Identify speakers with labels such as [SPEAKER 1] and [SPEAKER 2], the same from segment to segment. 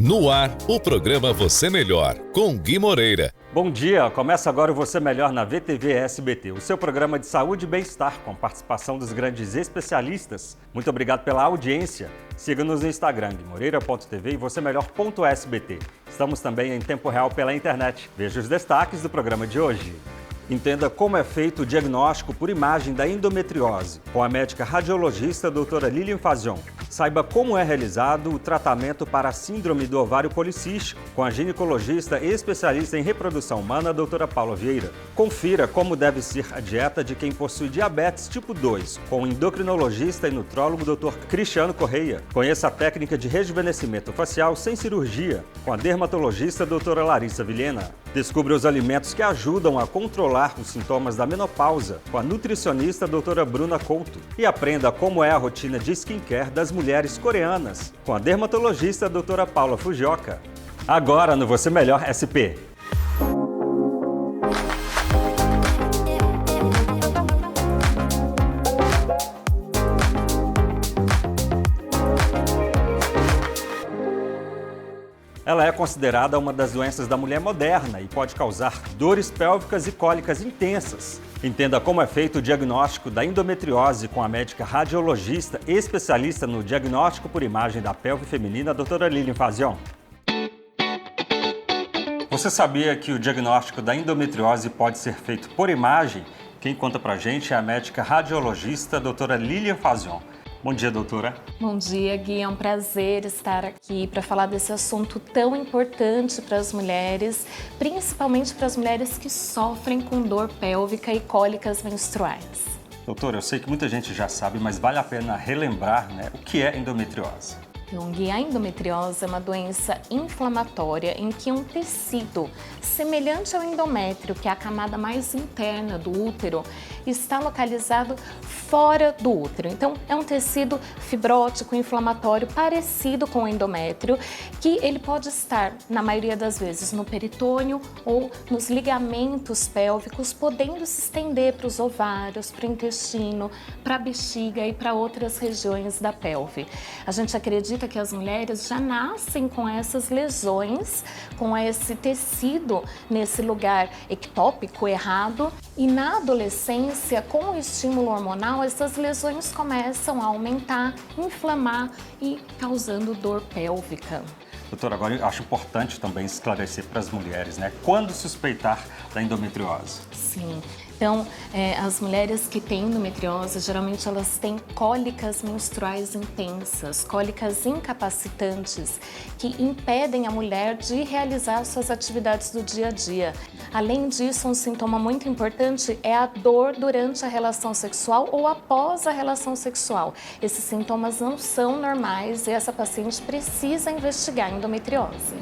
[SPEAKER 1] No ar, o programa Você Melhor, com Gui Moreira.
[SPEAKER 2] Bom dia, começa agora o Você Melhor na VTV SBT, o seu programa de saúde e bem-estar, com participação dos grandes especialistas. Muito obrigado pela audiência. Siga-nos no Instagram, guimoreira.tv e vocêmelhor.sbt. Estamos também em tempo real pela internet. Veja os destaques do programa de hoje. Entenda como é feito o diagnóstico por imagem da endometriose, com a médica radiologista doutora Lilian Fazion. Saiba como é realizado o tratamento para a síndrome do ovário policístico, com a ginecologista e especialista em reprodução humana, doutora Paula Vieira. Confira como deve ser a dieta de quem possui diabetes tipo 2, com o endocrinologista e nutrólogo doutor Cristiano Correia. Conheça a técnica de rejuvenescimento facial sem cirurgia, com a dermatologista doutora Larissa Vilhena. Descubra os alimentos que ajudam a controlar os sintomas da menopausa, com a nutricionista doutora Bruna Couto. E aprenda como é a rotina de skincare das mulheres coreanas, com a dermatologista doutora Paula Fujioka. Agora no Você Melhor SP. Ela é considerada uma das doenças da mulher moderna e pode causar dores pélvicas e cólicas intensas. Entenda como é feito o diagnóstico da endometriose com a médica radiologista e especialista no diagnóstico por imagem da pelve feminina, a doutora Lilian Fazion. Você sabia que o diagnóstico da endometriose pode ser feito por imagem? Quem conta pra gente é a médica radiologista, a doutora Lilian Fazion. Bom dia, doutora.
[SPEAKER 3] Bom dia, Gui. É um prazer estar aqui para falar desse assunto tão importante para as mulheres, principalmente para as mulheres que sofrem com dor pélvica e cólicas menstruais.
[SPEAKER 2] Doutora, eu sei que muita gente já sabe, mas vale a pena relembrar, o que é endometriose.
[SPEAKER 3] Então, Gui, a endometriose é uma doença inflamatória em que um tecido semelhante ao endométrio, que é a camada mais interna do útero, está localizado fora do útero. Então, é um tecido fibrótico, inflamatório, parecido com o endométrio, que ele pode estar, na maioria das vezes, no peritônio ou nos ligamentos pélvicos, podendo se estender para os ovários, para o intestino, para a bexiga e para outras regiões da pelve. A gente acredita que as mulheres já nascem com essas lesões, com esse tecido nesse lugar ectópico errado, e na adolescência, com o estímulo hormonal, essas lesões começam a aumentar, inflamar e causando dor pélvica.
[SPEAKER 2] Doutora, agora eu acho importante também esclarecer para as mulheres, quando suspeitar da endometriose.
[SPEAKER 3] Sim. Então, as mulheres que têm endometriose, geralmente elas têm cólicas menstruais intensas, cólicas incapacitantes, que impedem a mulher de realizar suas atividades do dia a dia. Além disso, um sintoma muito importante é a dor durante a relação sexual ou após a relação sexual. Esses sintomas não são normais e essa paciente precisa investigar a endometriose.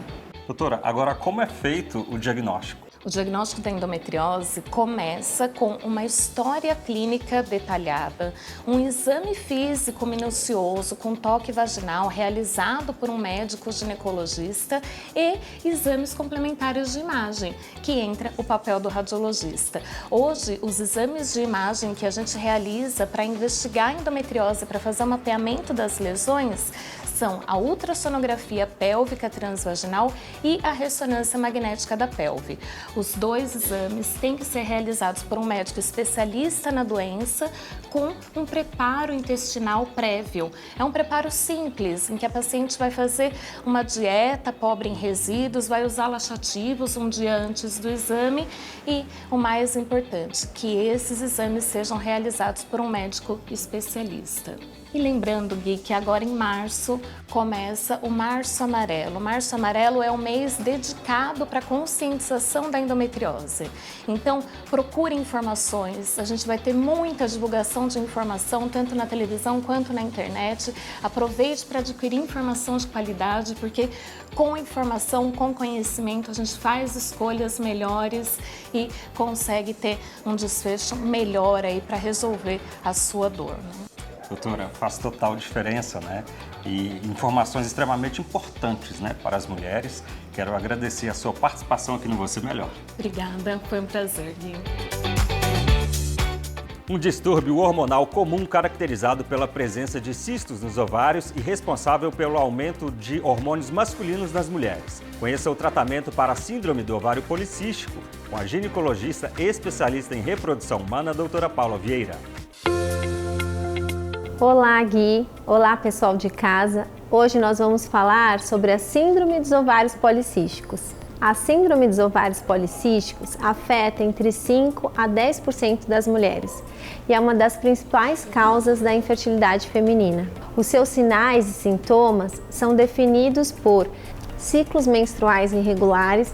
[SPEAKER 2] Doutora, agora como é feito o diagnóstico?
[SPEAKER 3] O diagnóstico da endometriose começa com uma história clínica detalhada, um exame físico minucioso com toque vaginal realizado por um médico ginecologista e exames complementares de imagem, que entra o papel do radiologista. Hoje, os exames de imagem que a gente realiza para investigar a endometriose, para fazer o mapeamento das lesões, são a ultrassonografia pélvica transvaginal e a ressonância magnética da pelve. Os dois exames têm que ser realizados por um médico especialista na doença com um preparo intestinal prévio. É um preparo simples, em que a paciente vai fazer uma dieta pobre em resíduos, vai usar laxativos um dia antes do exame e, o mais importante, que esses exames sejam realizados por um médico especialista. E lembrando, Gui, que agora em março começa o Março Amarelo. O Março Amarelo é um mês dedicado para a conscientização da endometriose. Então, procure informações. A gente vai ter muita divulgação de informação, tanto na televisão quanto na internet. Aproveite para adquirir informação de qualidade, porque com informação, com conhecimento, a gente faz escolhas melhores e consegue ter um desfecho melhor aí para resolver a sua dor.
[SPEAKER 2] Doutora, faz total diferença, E informações extremamente importantes, para as mulheres. Quero agradecer a sua participação aqui no Você Melhor.
[SPEAKER 3] Obrigada, foi um prazer, Gui.
[SPEAKER 2] Um distúrbio hormonal comum caracterizado pela presença de cistos nos ovários e responsável pelo aumento de hormônios masculinos nas mulheres. Conheça o tratamento para a síndrome do ovário policístico com a ginecologista especialista em reprodução humana, doutora Paula Vieira.
[SPEAKER 4] Olá, Gui. Olá, pessoal de casa. Hoje nós vamos falar sobre a síndrome dos ovários policísticos. A síndrome dos ovários policísticos afeta entre 5 a 10% das mulheres e é uma das principais causas da infertilidade feminina. Os seus sinais e sintomas são definidos por ciclos menstruais irregulares,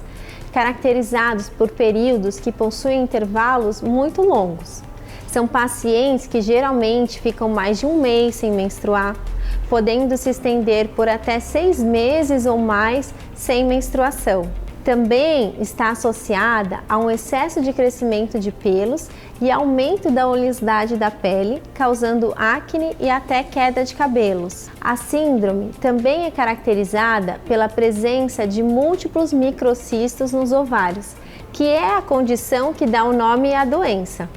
[SPEAKER 4] caracterizados por períodos que possuem intervalos muito longos. São pacientes que geralmente ficam mais de um mês sem menstruar, podendo se estender por até 6 meses ou mais sem menstruação. Também está associada a um excesso de crescimento de pelos e aumento da oleosidade da pele, causando acne e até queda de cabelos. A síndrome também é caracterizada pela presença de múltiplos microcistos nos ovários, que é a condição que dá o nome à doença.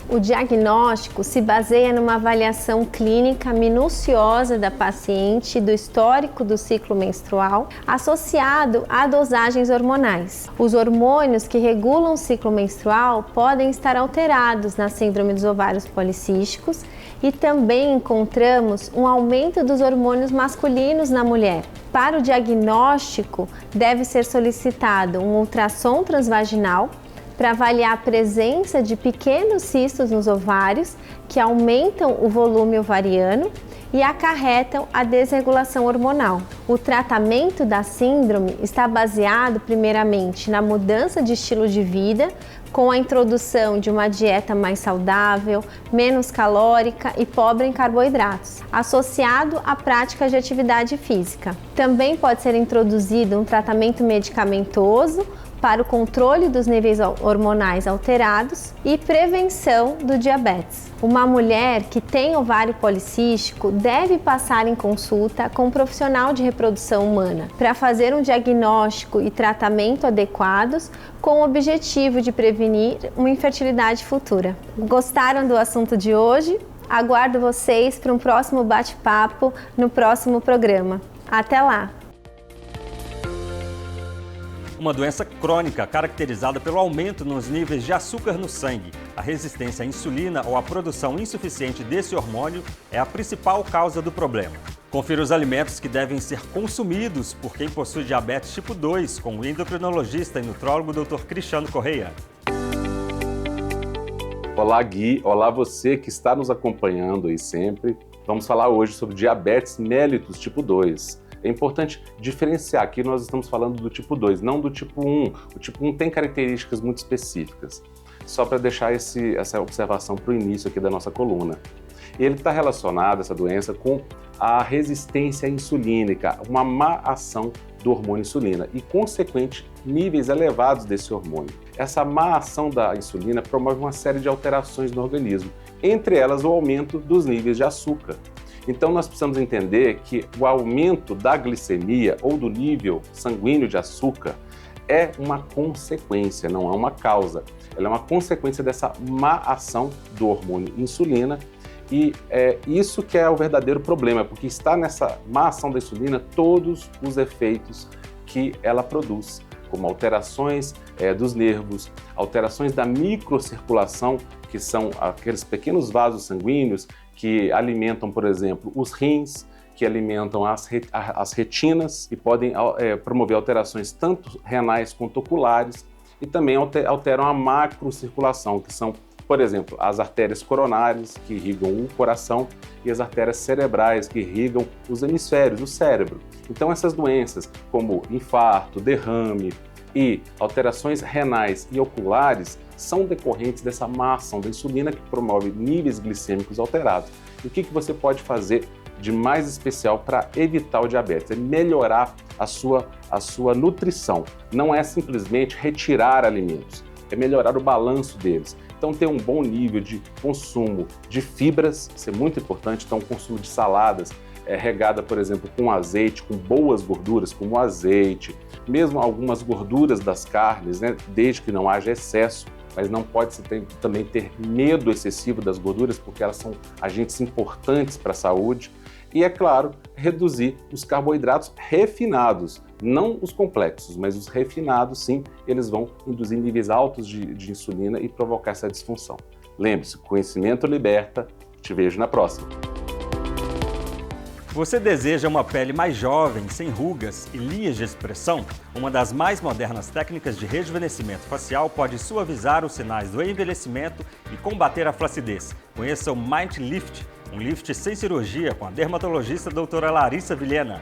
[SPEAKER 4] O diagnóstico se baseia numa avaliação clínica minuciosa da paciente do histórico do ciclo menstrual associado a dosagens hormonais. Os hormônios que regulam o ciclo menstrual podem estar alterados na síndrome dos ovários policísticos e também encontramos um aumento dos hormônios masculinos na mulher. Para o diagnóstico, deve ser solicitado um ultrassom transvaginal para avaliar a presença de pequenos cistos nos ovários que aumentam o volume ovariano e acarretam a desregulação hormonal. O tratamento da síndrome está baseado primeiramente na mudança de estilo de vida, com a introdução de uma dieta mais saudável, menos calórica e pobre em carboidratos, associado à prática de atividade física. Também pode ser introduzido um tratamento medicamentoso para o controle dos níveis hormonais alterados e prevenção do diabetes. Uma mulher que tem ovário policístico deve passar em consulta com um profissional de reprodução humana para fazer um diagnóstico e tratamento adequados com o objetivo de prevenir uma infertilidade futura. Gostaram do assunto de hoje? Aguardo vocês para um próximo bate-papo no próximo programa. Até lá!
[SPEAKER 2] Uma doença crônica caracterizada pelo aumento nos níveis de açúcar no sangue. A resistência à insulina ou a produção insuficiente desse hormônio é a principal causa do problema. Confira os alimentos que devem ser consumidos por quem possui diabetes tipo 2 com o endocrinologista e nutrólogo Dr. Cristiano Correia.
[SPEAKER 5] Olá, Gui. Olá, você que está nos acompanhando aí sempre. Vamos falar hoje sobre diabetes mellitus tipo 2. É importante diferenciar, aqui nós estamos falando do tipo 2, não do tipo 1. O tipo 1 tem características muito específicas, só para deixar essa observação para o início aqui da nossa coluna. E ele está relacionado, essa doença, com a resistência insulínica, uma má ação do hormônio insulina e, consequente, níveis elevados desse hormônio. Essa má ação da insulina promove uma série de alterações no organismo, entre elas o aumento dos níveis de açúcar. Então nós precisamos entender que o aumento da glicemia ou do nível sanguíneo de açúcar é uma consequência, não é uma causa. Ela é uma consequência dessa má ação do hormônio insulina e é isso que é o verdadeiro problema, porque está nessa má ação da insulina todos os efeitos que ela produz, como alterações dos nervos, alterações da microcirculação, que são aqueles pequenos vasos sanguíneos que alimentam, por exemplo, os rins, que alimentam as retinas e podem promover alterações tanto renais quanto oculares e também alteram a macrocirculação, que são, por exemplo, as artérias coronárias, que irrigam o coração, e as artérias cerebrais, que irrigam os hemisférios, o cérebro. Então essas doenças, como infarto, derrame e alterações renais e oculares, são decorrentes dessa má ação da insulina que promove níveis glicêmicos alterados. E o que você pode fazer de mais especial para evitar o diabetes? É melhorar a sua nutrição. Não é simplesmente retirar alimentos, é melhorar o balanço deles. Então ter um bom nível de consumo de fibras, isso é muito importante, então o consumo de saladas, regada, por exemplo, com azeite, com boas gorduras, como o azeite, mesmo algumas gorduras das carnes, né, desde que não haja excesso. mas não pode também ter medo excessivo das gorduras, porque elas são agentes importantes para a saúde. E, é claro, reduzir os carboidratos refinados, não os complexos, mas os refinados, sim, eles vão induzir níveis altos de insulina e provocar essa disfunção. Lembre-se, conhecimento liberta. Te vejo na próxima.
[SPEAKER 2] Você deseja uma pele mais jovem, sem rugas e linhas de expressão? Uma das mais modernas técnicas de rejuvenescimento facial pode suavizar os sinais do envelhecimento e combater a flacidez. Conheça o Mind Lift, um lift sem cirurgia com a dermatologista doutora Larissa Vilhena.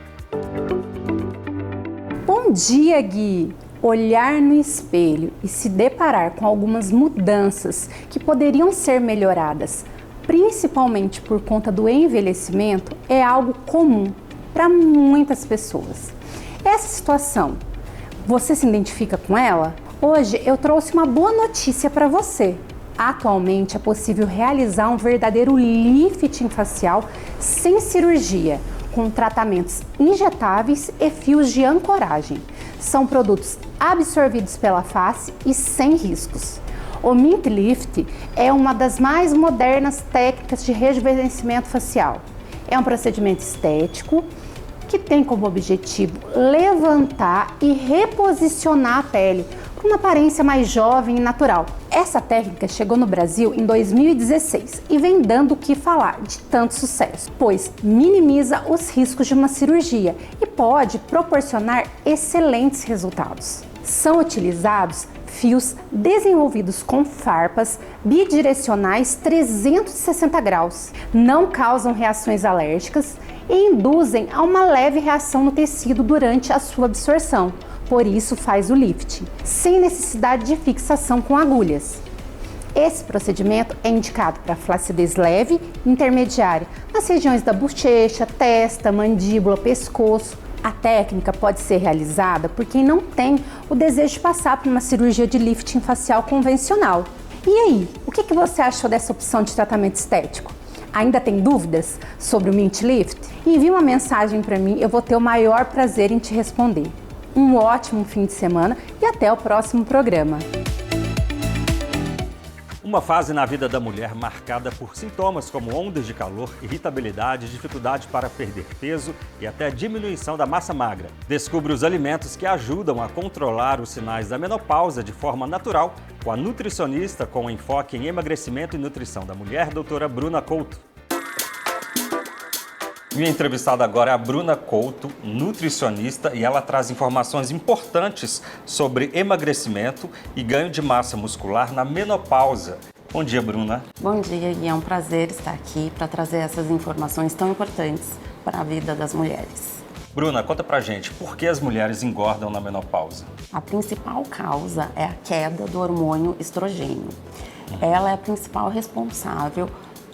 [SPEAKER 6] Bom dia, Gui! Olhar no espelho e se deparar com algumas mudanças que poderiam ser melhoradas, principalmente por conta do envelhecimento, é algo comum para muitas pessoas. Essa situação, você se identifica com ela? Hoje eu trouxe uma boa notícia para você. Atualmente é possível realizar um verdadeiro lifting facial sem cirurgia, com tratamentos injetáveis e fios de ancoragem. São produtos absorvidos pela face e sem riscos. O Mint Lift é uma das mais modernas técnicas de rejuvenescimento facial. É um procedimento estético que tem como objetivo levantar e reposicionar a pele com uma aparência mais jovem e natural. Essa técnica chegou no Brasil em 2016 e vem dando o que falar de tanto sucesso, pois minimiza os riscos de uma cirurgia e pode proporcionar excelentes resultados. São utilizados fios desenvolvidos com farpas bidirecionais 360 graus. Não causam reações alérgicas e induzem a uma leve reação no tecido durante a sua absorção. Por isso faz o lifting, sem necessidade de fixação com agulhas. Esse procedimento é indicado para flacidez leve e intermediária nas regiões da bochecha, testa, mandíbula, pescoço. A técnica pode ser realizada por quem não tem o desejo de passar por uma cirurgia de lifting facial convencional. E aí, o que você achou dessa opção de tratamento estético? Ainda tem dúvidas sobre o Mint Lift? Envie uma mensagem para mim, eu vou ter o maior prazer em te responder. Um ótimo fim de semana e até o próximo programa.
[SPEAKER 2] Uma fase na vida da mulher marcada por sintomas como ondas de calor, irritabilidade, dificuldade para perder peso e até diminuição da massa magra. Descubra os alimentos que ajudam a controlar os sinais da menopausa de forma natural com a nutricionista com enfoque em emagrecimento e nutrição da mulher, doutora Bruna Couto. Minha entrevistada agora é a Bruna Couto, nutricionista, e ela traz informações importantes sobre emagrecimento e ganho de massa muscular na menopausa. Bom dia, Bruna.
[SPEAKER 7] Bom dia, Gui. É um prazer estar aqui para trazer essas informações tão importantes para a vida das mulheres.
[SPEAKER 2] Bruna, conta pra gente, por que as mulheres engordam na menopausa?
[SPEAKER 7] A principal causa é a queda do hormônio estrogênio. Ela é a principal responsável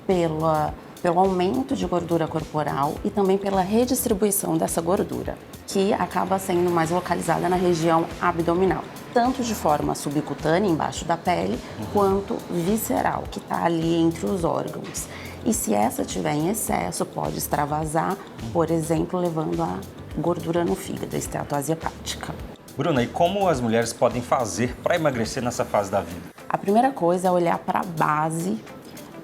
[SPEAKER 7] pelo aumento de gordura corporal e também pela redistribuição dessa gordura, que acaba sendo mais localizada na região abdominal, tanto de forma subcutânea, embaixo da pele, quanto visceral, que está ali entre os órgãos. E se essa tiver em excesso, pode extravasar, por exemplo, levando a gordura no fígado, a esteatose hepática.
[SPEAKER 2] Bruna, e como as mulheres podem fazer para emagrecer nessa fase da vida?
[SPEAKER 7] A primeira coisa é olhar para a base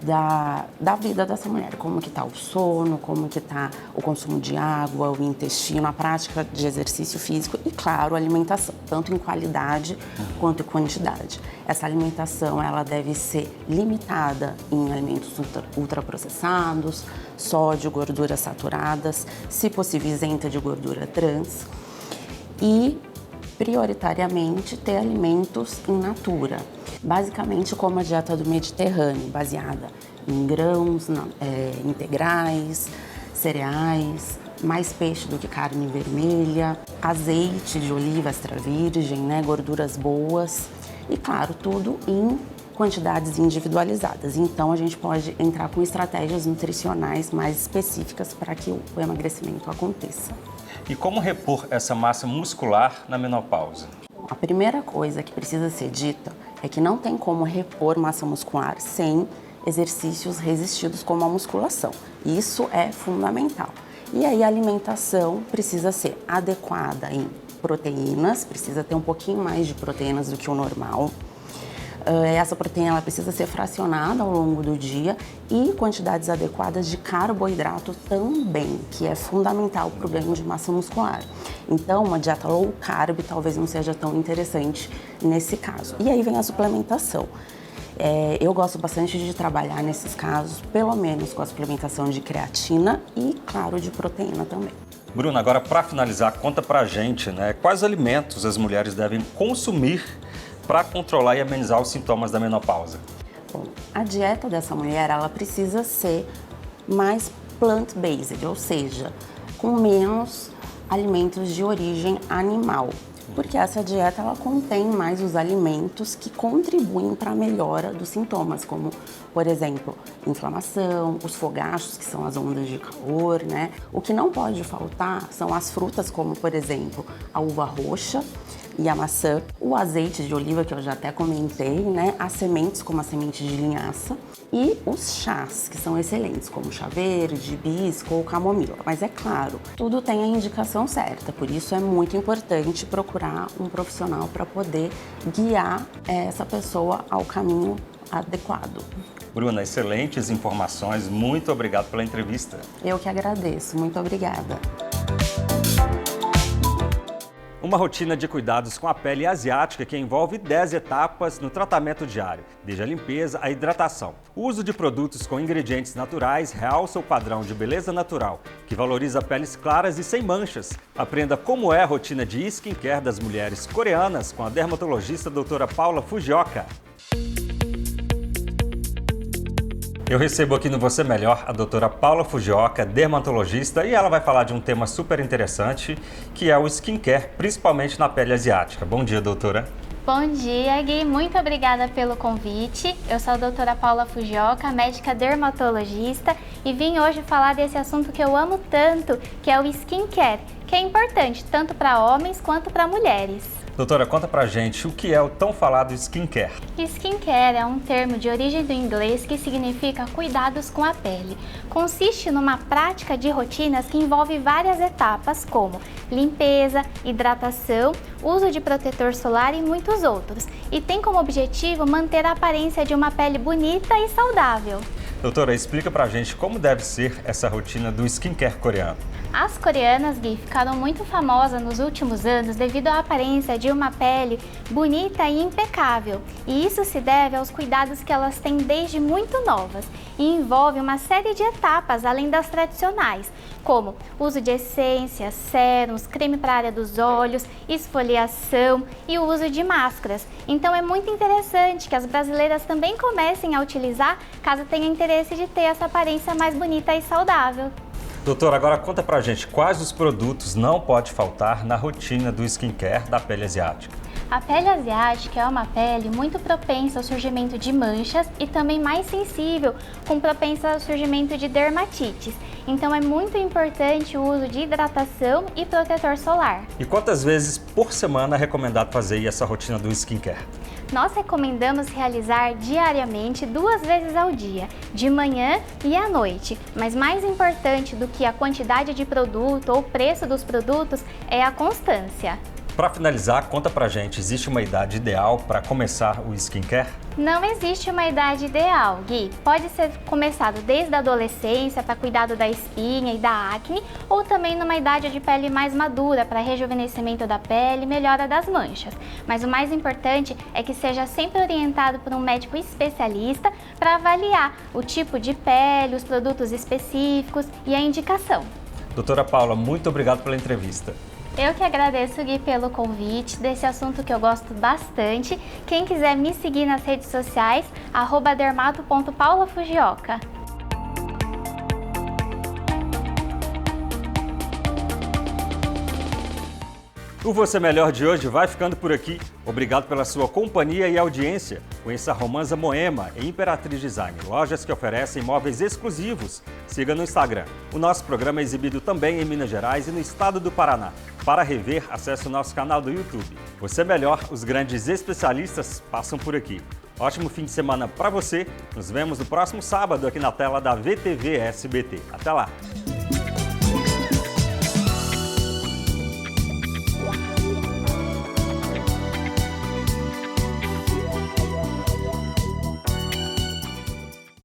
[SPEAKER 7] da vida dessa mulher, como que está o sono, como que está o consumo de água, o intestino, a prática de exercício físico e, claro, a alimentação, tanto em qualidade quanto em quantidade. Essa alimentação ela deve ser limitada em alimentos ultraprocessados, sódio, gorduras saturadas, se possível isenta de gordura trans e, prioritariamente, ter alimentos in natura. Basicamente como a dieta do Mediterrâneo, baseada em grãos integrais, cereais, mais peixe do que carne vermelha, azeite de oliva extra virgem, gorduras boas e, claro, tudo em quantidades individualizadas. Então, a gente pode entrar com estratégias nutricionais mais específicas para que o emagrecimento aconteça.
[SPEAKER 2] E como repor essa massa muscular na menopausa?
[SPEAKER 7] A primeira coisa que precisa ser dita é que não tem como repor massa muscular sem exercícios resistidos como a musculação. Isso é fundamental. E aí a alimentação precisa ser adequada em proteínas, precisa ter um pouquinho mais de proteínas do que o normal. Essa proteína ela precisa ser fracionada ao longo do dia e quantidades adequadas de carboidrato também, que é fundamental para o ganho de massa muscular. Então, uma dieta low carb talvez não seja tão interessante nesse caso. E aí vem a suplementação. Eu gosto bastante de trabalhar nesses casos, pelo menos com a suplementação de creatina e, claro, de proteína também.
[SPEAKER 2] Bruna, agora para finalizar, conta pra gente, né, quais alimentos as mulheres devem consumir para controlar e amenizar os sintomas da menopausa?
[SPEAKER 7] Bom, a dieta dessa mulher, ela precisa ser mais plant-based, ou seja, com menos alimentos de origem animal. Porque essa dieta ela contém mais os alimentos que contribuem para a melhora dos sintomas, como, por exemplo, inflamação, os fogachos, que são as ondas de calor, né? O que não pode faltar são as frutas, como, por exemplo, a uva roxa e a maçã, o azeite de oliva, que eu já até comentei, né? As sementes, como a semente de linhaça, e os chás, que são excelentes, como chá verde, hibisco ou camomila. Mas é claro, tudo tem a indicação certa, por isso é muito importante procurar um profissional para poder guiar essa pessoa ao caminho adequado.
[SPEAKER 2] Bruna, excelentes informações, muito obrigado pela entrevista.
[SPEAKER 7] Eu que agradeço, muito obrigada.
[SPEAKER 2] Uma rotina de cuidados com a pele asiática que envolve 10 etapas no tratamento diário, desde a limpeza à hidratação. O uso de produtos com ingredientes naturais realça o padrão de beleza natural, que valoriza peles claras e sem manchas. Aprenda como é a rotina de skincare das mulheres coreanas com a dermatologista doutora Paula Fujioka. Eu recebo aqui no Você Melhor a doutora Paula Fujioka, dermatologista, e ela vai falar de um tema super interessante, que é o skincare, principalmente na pele asiática. Bom dia, doutora.
[SPEAKER 8] Bom dia, Gui. Muito obrigada pelo convite. Eu sou a doutora Paula Fujioka, médica dermatologista, e vim hoje falar desse assunto que eu amo tanto, que é o skincare, que é importante tanto para homens quanto para mulheres.
[SPEAKER 2] Doutora, conta pra gente o que é o tão falado skincare.
[SPEAKER 8] Skincare é um termo de origem do inglês que significa cuidados com a pele. Consiste numa prática de rotinas que envolve várias etapas, como limpeza, hidratação, uso de protetor solar e muitos outros. E tem como objetivo manter a aparência de uma pele bonita e saudável.
[SPEAKER 2] Doutora, explica pra gente como deve ser essa rotina do skincare coreano.
[SPEAKER 8] As coreanas, Gui, ficaram muito famosas nos últimos anos devido à aparência de uma pele bonita e impecável. E isso se deve aos cuidados que elas têm desde muito novas e envolve uma série de etapas além das tradicionais, como uso de essências, sérums, creme para a área dos olhos, esfoliação e o uso de máscaras. Então é muito interessante que as brasileiras também comecem a utilizar caso tenham interesse de ter essa aparência mais bonita e saudável.
[SPEAKER 2] Doutora, agora conta pra gente quais os produtos não pode faltar na rotina do skincare da pele asiática.
[SPEAKER 8] A pele asiática é uma pele muito propensa ao surgimento de manchas e também mais sensível, com propensa ao surgimento de dermatites. Então é muito importante o uso de hidratação e protetor solar.
[SPEAKER 2] E quantas vezes por semana é recomendado fazer essa rotina do skincare?
[SPEAKER 8] Nós recomendamos realizar diariamente 2 vezes ao dia, de manhã e à noite. Mas mais importante do que a quantidade de produto ou o preço dos produtos é a constância.
[SPEAKER 2] Para finalizar, conta pra gente, existe uma idade ideal para começar o skincare?
[SPEAKER 8] Não existe uma idade ideal, Gui. Pode ser começado desde a adolescência para cuidado da espinha e da acne, ou também numa idade de pele mais madura para rejuvenescimento da pele e melhora das manchas. Mas o mais importante é que seja sempre orientado por um médico especialista para avaliar o tipo de pele, os produtos específicos e a indicação.
[SPEAKER 2] Doutora Paula, muito obrigado pela entrevista.
[SPEAKER 8] Eu que agradeço, Gui, pelo convite desse assunto que eu gosto bastante. Quem quiser me seguir nas redes sociais, @dermato.paulafujioka.
[SPEAKER 2] O Você Melhor de hoje vai ficando por aqui. Obrigado pela sua companhia e audiência. Conheça a Romanza Moema e Imperatriz Design, lojas que oferecem móveis exclusivos. Siga no Instagram. O nosso programa é exibido também em Minas Gerais e no estado do Paraná. Para rever, acesse o nosso canal do YouTube. Você Melhor, os grandes especialistas passam por aqui. Ótimo fim de semana para você. Nos vemos no próximo sábado aqui na tela da VTV SBT. Até lá!